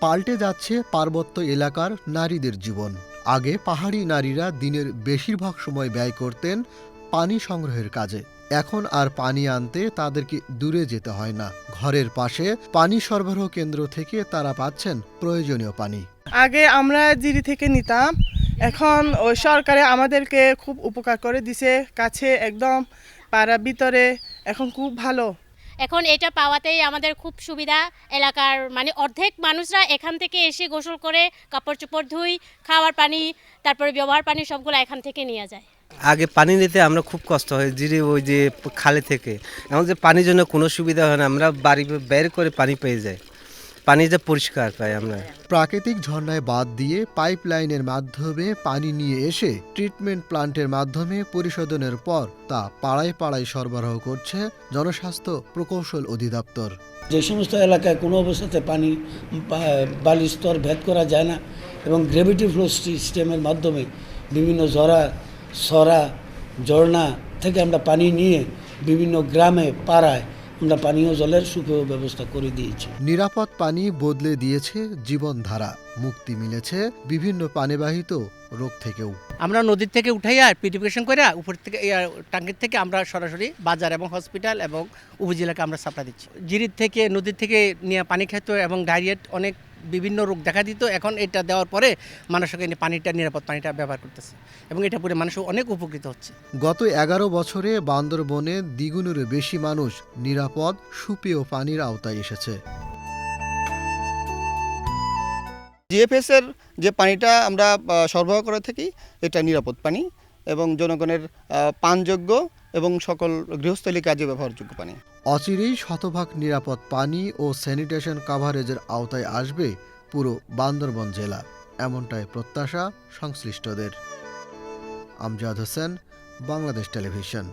পাল্টে যাচ্ছে পার্বত্য এলাকার নারীদের জীবন। আগে পাহাড়ি নারীরা দিনের বেশিরভাগ সময় ব্যয় করতেন পানি সংগ্রহের কাজে। এখন আর পানি আনতে তাদেরকে দূরে যেতে হয় না। ঘরের পাশে পানি সরবরাহ কেন্দ্র থেকে তারা পাচ্ছেন প্রয়োজনীয় পানি। আগে আমরা জিরি থেকে নিতাম, এখন ওই সরকারে আমাদেরকে খুব উপকার করে দিছে, কাছে একদম পাড়ার ভিতরে, এখন খুব ভালো। এখন এটা পাওয়াতেই আমাদের খুব সুবিধা। এলাকার মানে অর্ধেক মানুষরা এখান থেকে এসে গোসল করে কাপড় চোপড় ধুই, খাওয়ার পানি, তারপরে ব্যবহার পানি সবগুলো এখান থেকে নিয়ে যায়। আগে পানি নিতে আমরা খুব কষ্ট হয়, জিরে ওই যে খালে থেকে। এখন যে পানির জন্য কোনো সুবিধা হয় না, আমরা বাড়ি বের করে পানি পেয়ে যাই, পানি যে পরিষ্কার পাই আমরা। প্রাকৃতিক ঝর্ণায় বাদ দিয়ে পাইপলাইনের মাধ্যমে পানি নিয়ে এসে ট্রিটমেন্ট প্লান্টের মাধ্যমে পরিশোধনের পর তা পাড়ায় পাড়ায় সরবরাহ করছে জনস্বাস্থ্য প্রকৌশল অধিদপ্তর। যে সমস্ত এলাকায় কোনো অবস্থাতে পানি বালির স্তর ভেদ করা যায় না এবং গ্র্যাভিটি ফ্লো সিস্টেমের মাধ্যমে বিভিন্ন সরা ঝর্ণা থেকে আমরা পানি নিয়ে বিভিন্ন গ্রামে পাড়ায় আমরা পানীয় জলের সুপেয় ব্যবস্থা করে দিয়েছি। নিরাপদ পানি বদলে দিয়েছে জীবনধারা, মুক্তি মিলেছে বিভিন্ন পানিবাহিত রোগ থেকেও। আমরা নদীর থেকে উঠাইয়া পিউরিফিকেশন করে উপর থেকে ট্যাঙ্কের থেকে আমরা সরাসরি বাজার এবং হসপিটাল এবং উপজেলাকে আমরা সাপ্লাই দিচ্ছি। জিরির থেকে নদীর থেকে নিয়ে পানি খেত এবং ডায়রিয়ার অনেক বিভিন্ন রোগ দেখা দিত। এখন এটা দেওয়ার পরে মানুষকে পানিটা নিরাপদ পানিটা ব্যবহার করতেছে এবং এটা পরে মানুষ অনেক উপকৃত হচ্ছে। গত 11 বছরে বান্দরবনে দ্বিগুণেরও বেশি মানুষ নিরাপদ সুপেয় পানির আওতায় এসেছে। জিএফএস এর যে পানিটা আমরা সরবরাহ করে থাকি এটা নিরাপদ পানি এবং জনগণের পানযোগ্য এবং সকল গৃহস্থলী কাজে ব্যবহারযোগ্য পানি। অচিরেই শতভাগ নিরাপদ পানি ও স্যানিটেশন কাভারেজের আওতায় আসবে পুরো বান্দরবন জেলা, এমনটাই প্রত্যাশা সংশ্লিষ্টদের। আমজাদ হোসেন, বাংলাদেশ টেলিভিশন।